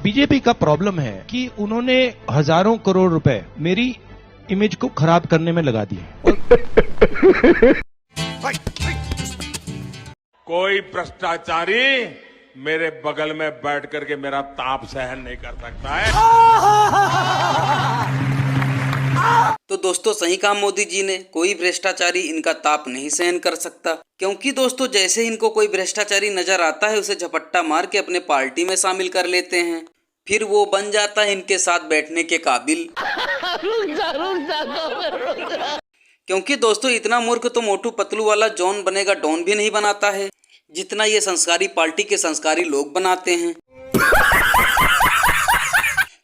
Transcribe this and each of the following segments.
BJP का problem है कि उन्होंने हजारों करोड़ रुपए मेरी इमेज को खराब करने में लगा दिए। कोई भ्रष्टाचारी मेरे बगल में बैठ करके मेरा ताप सहन नहीं कर सकता है। तो दोस्तों सही कहा मोदी जी ने, कोई भ्रष्टाचारी इनका ताप नहीं सहन कर सकता। क्योंकि दोस्तों जैसे इनको कोई भ्रष्टाचारी नजर आता है उसे झपट्टा मार के अपने पार्टी में शामिल कर लेते हैं, फिर वो बन जाता है इनके साथ बैठने के काबिल। क्योंकि दोस्तों इतना मूर्ख तो मोटू पतलू वाला जॉन बनेगा डॉन भी नहीं बनाता है, जितना ये संस्कारी पार्टी के संस्कारी लोग बनाते हैं।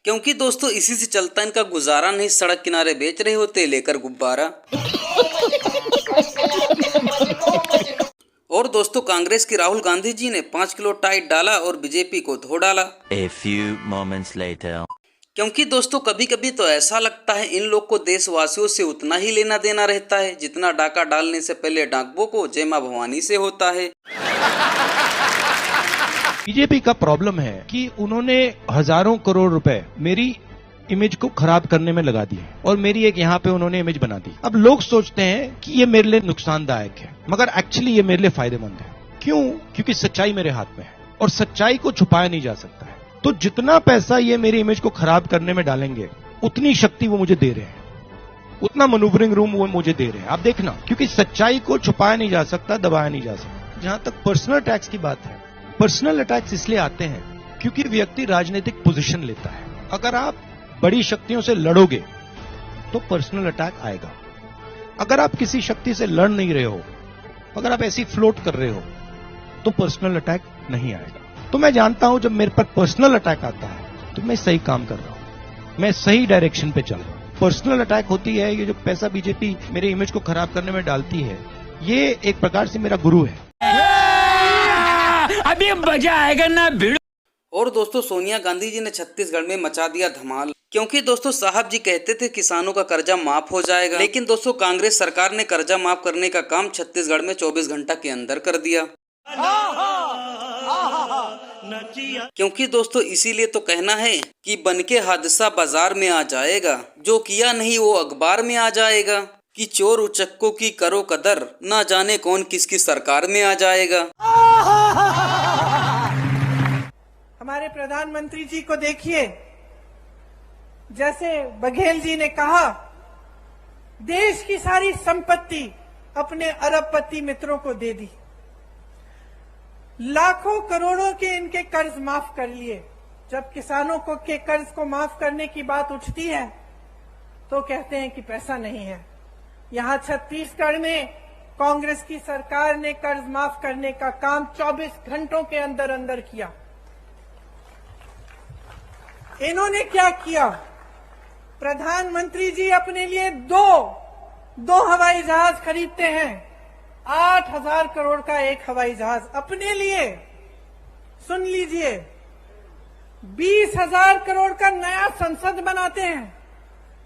क्योंकि दोस्तों इसी से चलता इनका गुजारा नहीं, सड़क किनारे बेच रहे होते लेकर गुब्बारा। और दोस्तों कांग्रेस की राहुल गांधी जी ने 5 किलो टाइट डाला और बीजेपी को धो डाला। A few moments later. क्योंकि दोस्तों कभी कभी तो ऐसा लगता है इन लोग को देशवासियों से उतना ही लेना देना रहता है जितना डाका डालने से पहले डाकबों को जय मां भवानी से होता है। बीजेपी का प्रॉब्लम है कि उन्होंने हजारों करोड़ रुपए मेरी इमेज को खराब करने में लगा दिए और मेरी एक यहाँ पे उन्होंने इमेज बना दी। अब लोग सोचते हैं कि ये मेरे लिए नुकसानदायक है, मगर एक्चुअली ये मेरे लिए फायदेमंद है। क्यों? क्योंकि सच्चाई मेरे हाथ में है और सच्चाई को छुपाया नहीं जा सकता है। तो जितना पैसा ये मेरी इमेज को खराब करने में डालेंगे उतनी शक्ति वो मुझे दे रहे हैं, उतना मैन्यूवरिंग रूम वो मुझे दे रहे हैं। आप देखना, क्योंकि सच्चाई को छुपाया नहीं जा सकता, दबाया नहीं जा सकता। जहां तक पर्सनल अटैक्स की बात है, पर्सनल अटैक्स इसलिए आते हैं क्योंकि व्यक्ति राजनीतिक पोजीशन लेता है। अगर आप बड़ी शक्तियों से लड़ोगे तो पर्सनल अटैक आएगा। अगर आप किसी शक्ति से लड़ नहीं रहे हो, अगर आप ऐसी फ्लोट कर रहे हो तो पर्सनल अटैक नहीं आएगा। तो मैं जानता हूं जब मेरे पर पर्सनल अटैक आता है तो मैं सही काम कर रहा हूं, मैं सही डायरेक्शन पे चल रहा हूं। पर्सनल अटैक होती है, ये जो पैसा बीजेपी मेरे इमेज को खराब करने में डालती है, ये एक प्रकार से मेरा गुरु है। अभी मजा आएगा ना भिड़। और दोस्तों सोनिया गांधी जी ने छत्तीसगढ़ में मचा दिया धमाल। क्योंकि दोस्तों साहब जी कहते थे किसानों का कर्जा माफ हो जाएगा, लेकिन दोस्तों कांग्रेस सरकार ने कर्जा माफ करने का काम छत्तीसगढ़ में 24 घंटा के अंदर कर दिया। क्योंकि दोस्तों इसीलिए तो कहना है कि बनके हादसा बाजार में आ जाएगा, जो किया नहीं वो अखबार में आ जाएगा, कि चोर उचक्कों की करो कदर, ना जाने कौन किसकी सरकार में आ जाएगा। हमारे प्रधानमंत्री जी को देखिए, जैसे बघेल जी ने कहा, देश की सारी संपत्ति अपने अरबपति मित्रों को दे दी, लाखों करोड़ों के इनके कर्ज माफ कर लिए। जब किसानों को के कर्ज को माफ करने की बात उठती है तो कहते हैं कि पैसा नहीं है। यहां छत्तीसगढ़ में कांग्रेस की सरकार ने कर्ज माफ करने का काम 24 घंटों के अंदर अंदर किया। इन्होंने क्या किया? प्रधानमंत्री जी अपने लिए दो हवाई जहाज खरीदते हैं। 8,000 करोड़ का एक हवाई जहाज अपने लिए। सुन लीजिए, 20,000 करोड़ का नया संसद बनाते हैं,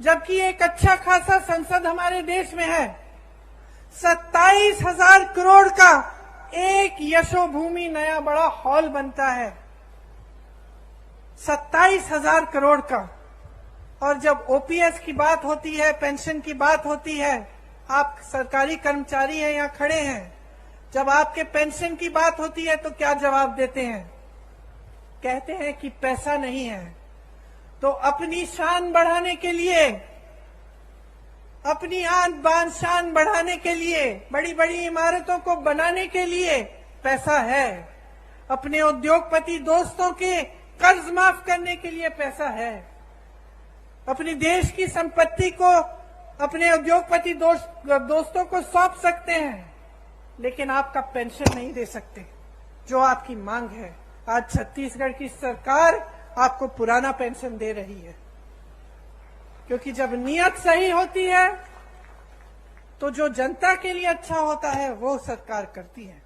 जबकि एक अच्छा खासा संसद हमारे देश में है। 27,000 करोड़ का एक यशोभूमि नया बड़ा हॉल बनता है, 27,000 करोड़ का। और जब ओपीएस की बात होती है, पेंशन की बात होती है, आप सरकारी कर्मचारी हैं, यहां खड़े हैं, जब आपके पेंशन की बात होती है तो क्या जवाब देते हैं? कहते हैं कि पैसा नहीं है। तो अपनी शान बढ़ाने के लिए, अपनी आन बान शान बढ़ाने के लिए, बड़ी बड़ी इमारतों को बनाने के लिए पैसा है। अपने उद्योगपति दोस्तों के कर्ज माफ करने के लिए पैसा है। अपनी देश की संपत्ति को अपने उद्योगपति दोस्तों को सौंप सकते हैं, लेकिन आपका पेंशन नहीं दे सकते, जो आपकी मांग है। आज छत्तीसगढ़ की सरकार आपको पुराना पेंशन दे रही है, क्योंकि जब नीयत सही होती है तो जो जनता के लिए अच्छा होता है वो सरकार करती है।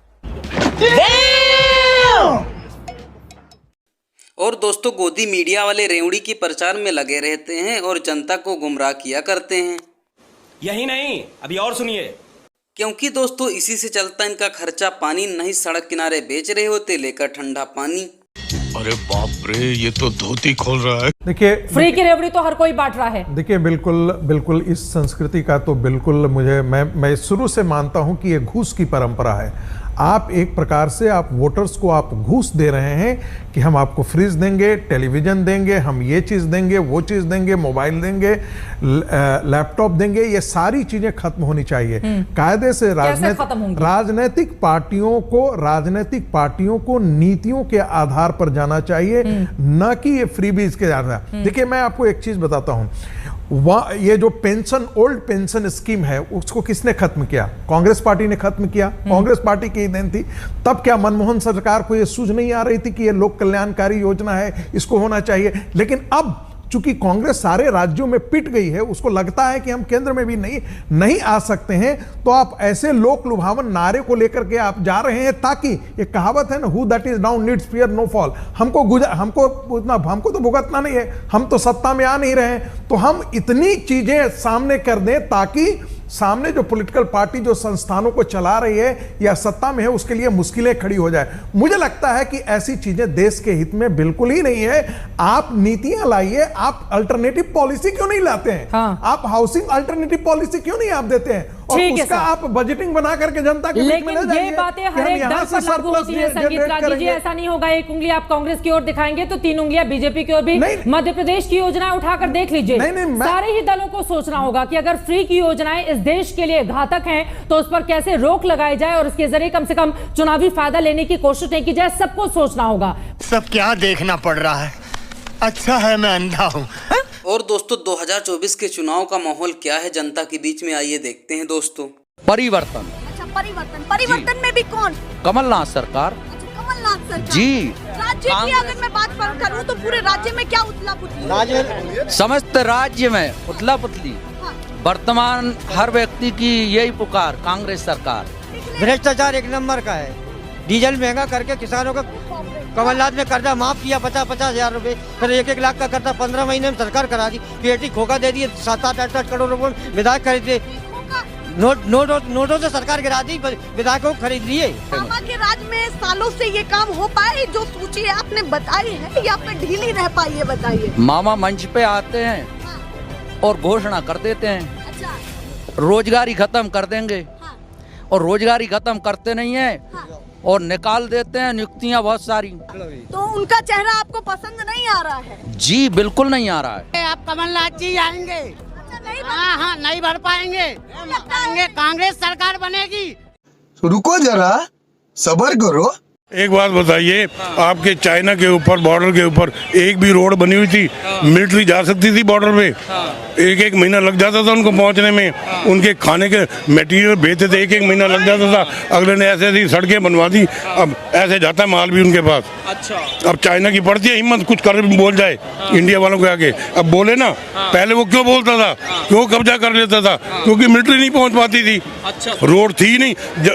और दोस्तों गोदी मीडिया वाले रेवड़ी की प्रचार में लगे रहते हैं और जनता को गुमराह किया करते हैं। यही नहीं, अभी और सुनिए। क्योंकि दोस्तों इसी से चलता इनका खर्चा पानी नहीं, सड़क किनारे बेच रहे होते लेकर ठंडा पानी। अरे बाप रे, ये तो धोती खोल रहा है। देखिए, फ्री की रेवड़ी तो हर कोई बांट रहा है। देखिए, बिल्कुल इस संस्कृति का तो बिल्कुल मैं शुरू से मानता हूं कि ये घूस की परंपरा है। आप एक प्रकार से आप वोटर्स को आप घूस दे रहे हैं कि हम आपको फ्रिज देंगे, टेलीविजन देंगे, हम ये चीज़ देंगे, वो चीज़ देंगे, मोबाइल देंगे, लैपटॉप देंगे। ये सारी चीज़ें खत्म होनी चाहिए कायदे से। राजनीतिक पार्टियों को नीतियों के आधार पर जाना चाहिए, न कि ये फ्रीबीज के आधार। देखिए, मैं आपको एक चीज़ बताता हूँ। ये जो पेंशन, ओल्ड पेंशन स्कीम है, उसको किसने खत्म किया? कांग्रेस पार्टी ने खत्म किया। कांग्रेस पार्टी की देन थी। तब क्या मनमोहन सरकार को ये सूझ नहीं आ रही थी कि ये लोक कल्याणकारी योजना है, इसको होना चाहिए? लेकिन अब चूंकि कांग्रेस सारे राज्यों में पिट गई है, उसको लगता है कि हम केंद्र में भी नहीं आ सकते हैं, तो आप ऐसे लोक लुभावन नारे को लेकर के आप जा रहे हैं, ताकि ये कहावत है ना, who that is down needs fear no fall. हमको तो भुगतना नहीं है, हम तो सत्ता में आ नहीं रहे हैं, तो हम इतनी चीजें सामने कर दें ताकि सामने जो पॉलिटिकल पार्टी जो संस्थानों को चला रही है या सत्ता में है, उसके लिए मुश्किलें खड़ी हो जाए। मुझे लगता है कि ऐसी चीजें देश के हित में बिल्कुल ही नहीं है। आप नीतियां लाइए, आप अल्टरनेटिव पॉलिसी क्यों नहीं लाते हैं? हाँ। आप हाउसिंग अल्टरनेटिव पॉलिसी क्यों नहीं आप देते हैं? और उसका आप बजटिंग बना करके जनता के बीच में ले जाइए। ये बातें हर एक दल पर लागू होती है संगीत रागी जी। ऐसा नहीं होगा एक उंगली आप कांग्रेस की ओर दिखाएंगे तो 3 उंगलियां बीजेपी की ओर भी। मध्य प्रदेश की योजनाएं उठाकर देख लीजिए। सारे ही दलों को सोचना होगा कि अगर फ्री की योजनाएं इस देश के लिए घातक हैं तो उस पर कैसे रोक लगाई जाए और इसके जरिए कम से कम चुनावी फायदा लेने की कोशिश नहीं की जाए। सबको सोचना होगा। सब क्या देखना पड़ रहा है? अच्छा है मैं अंधा हूँ। और दोस्तों 2024 के चुनाव का माहौल क्या है जनता के बीच में, आइए देखते हैं दोस्तों। परिवर्तन। अच्छा, परिवर्तन में भी कौन? कमलनाथ सरकार। अच्छा, कमलनाथ सरकार जी। राज्य की अगर मैं बात करूं तो पूरे राज्य में क्या उथला पुथली? समस्त राज्य में उथला पुथली। वर्तमान हर व्यक्ति की यही पुकार, कांग्रेस सरकार। भ्रष्टाचार 1 नंबर का है। डीजल महंगा करके किसानों का कमलनाथ ने कर्जा माफ किया 50-50 हजार रुपए, फिर 1-1 लाख का कर्जा 15 महीने में सरकार करा दी। पीएटी खोखा दे दिए, 7-8 करोड़ रुपए विधायक खरीदे। नोटों से सरकार गिरा दी, विधायकों को खरीद लिए। मामा के राज में सालों से ये काम हो पाए जो सूची आपने बताई है या फिर ढीली रह पाई है, बताइए। मामा मंच पे आते हैं और घोषणा कर देते हैं। अच्छा। रोजगारी खत्म कर देंगे और रोजगारी खत्म करते नहीं है और निकाल देते हैं नियुक्तियां बहुत सारी। तो उनका चेहरा आपको पसंद नहीं आ रहा है? जी बिल्कुल नहीं आ रहा है। आप कमलनाथ जी आएंगे? हाँ, नहीं भर पाएंगे। कांग्रेस सरकार बनेगी। रुको जरा, सब्र करो। एक बात बताइए, आपके चाइना के ऊपर, बॉर्डर के ऊपर एक भी रोड बनी हुई थी? मिलिट्री जा सकती थी बॉर्डर पे? 1-1 महीना लग जाता था उनको पहुंचने में। उनके खाने के मटेरियल भेजते थे, 1-1 महीना लग जाता था। अगले ने ऐसी सड़कें बनवा दी, अब ऐसे जाता है माल भी उनके पास। अच्छा। अब चाइना की पड़ती है हिम्मत, कुछ कर बोल जाए इंडिया वालों के आगे। अब बोले ना, पहले वो क्यों बोलता था, क्यों कब्जा कर लेता था? क्योंकि मिलिट्री नहीं पहुंच पाती थी। अच्छा। रोड थी नहीं।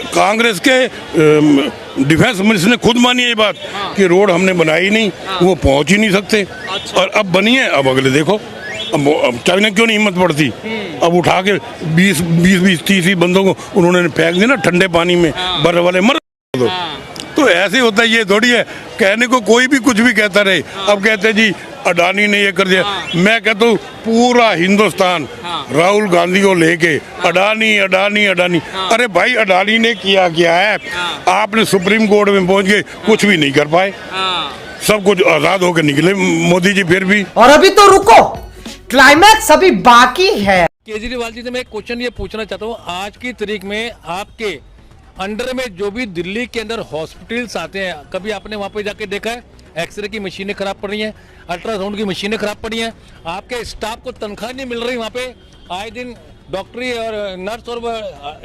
कांग्रेस के डिफेंस मिनिस्टर ने खुद मानी ये बात कि रोड हमने बनाई नहीं, वो पहुंच ही नहीं सकते। और अब बनी है, अब अगले देखो, अब चाइना क्यों नहीं हिम्मत पड़ती? अब उठा के 20-30 बंदों को उन्होंने फेंक दिया ना ठंडे पानी में, बर्फ वाले मर दो। तो ऐसे होता है, ये थोड़ी है कहने को कोई भी कुछ भी कहता रहे। अब कहते जी अडानी ने ये कर दिया। मैं कहता हूँ पूरा हिंदुस्तान राहुल गांधी को लेके अडानी अडानी अडानी। अरे भाई, अडानी ने किया क्या है? आपने सुप्रीम कोर्ट में पहुंच के कुछ भी नहीं कर पाए, सब कुछ आजाद होकर निकले मोदी जी फिर भी। और अभी तो रुको, क्लाइमैक्स अभी बाकी है। केजरीवाल जी से मैं एक क्वेश्चन ये पूछना चाहता हूँ, आज की तारीख में आपके अंडर में जो भी दिल्ली के अंदर हॉस्पिटल्स आते हैं, कभी आपने वहाँ पे जाके देखा है? एक्सरे की मशीनें खराब पड़ रही हैं, अल्ट्रासाउंड की मशीनें खराब पड़ी हैं, आपके स्टाफ को तनख्वाह नहीं मिल रही। वहाँ पे आए दिन डॉक्टरी और नर्स और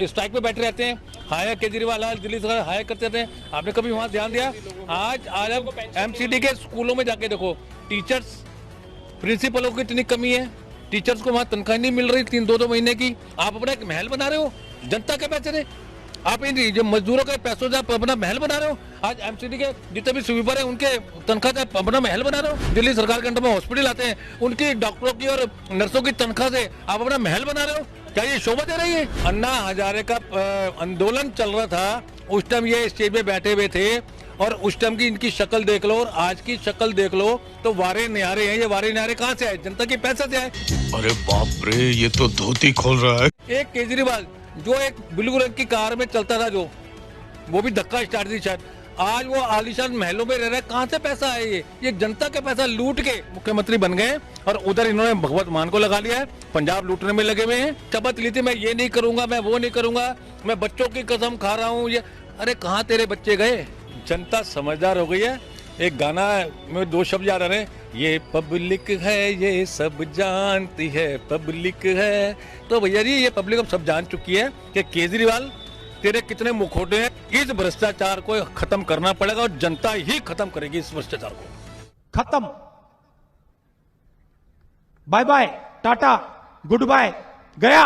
स्ट्राइक पे बैठे रहते हैं। हायर केजरीवाल दिल्ली सरकार हायर करते रहते हैं। आपने कभी वहाँ ध्यान दिया? आज आप MCD के स्कूलों में जाके देखो, टीचर्स, प्रिंसिपलों की इतनी कमी है, टीचर्स को वहाँ तनख्वाह नहीं मिल रही 3-2 महीने की। आप अपना एक महल बना रहे हो जनता के पैसे से, आप इन जो मजदूरों के पैसों से आप अपना महल बना रहे हो। आज MCD के जितने भी स्वीपर है उनके तनख्वाह से आप अपना महल बना रहे हो। दिल्ली सरकार के अंडर में हॉस्पिटल आते हैं, उनकी डॉक्टरों की और नर्सों की तनख्वाह से आप अपना महल बना रहे हो। क्या ये शोभा दे रही है? अन्ना हजारे का आंदोलन चल रहा था, उस टाइम ये स्टेज पे बैठे हुए थे और उस टाइम की इनकी शक्ल देख लो और आज की शक्ल देख लो तो वारे न्यारे हैं। ये वारे न्यारे कहाँ से आए? जनता के पैसे से आए। अरे बाप रे, ये तो धोती खोल रहा है। एक केजरीवाल जो एक ब्लू रंग की कार में चलता था, जो वो भी धक्का स्टार्ट थी शायद, आज वो आलीशान महलों में रह रहा है। कहाँ से पैसा है? ये जनता का पैसा लूट के मुख्यमंत्री बन गए और उधर इन्होंने भगवत मान को लगा लिया है। पंजाब लूटने में लगे हुए हैं। शपथ ली थी मैं ये नहीं करूंगा, मैं वो नहीं करूंगा, मैं बच्चों की कसम खा रहा हूँ। ये अरे कहाँ तेरे बच्चे गए? जनता समझदार हो गई है। एक गाना में 2 शब्द याद आ रहे हैं, ये पब्लिक है ये सब जानती है, पब्लिक है। तो भैया जी ये पब्लिक अब सब जान चुकी है कि केजरीवाल तेरे कितने मुखौटे हैं। इस भ्रष्टाचार को खत्म करना पड़ेगा और जनता ही खत्म करेगी इस भ्रष्टाचार को। खत्म, bye bye, tata, good bye, गया।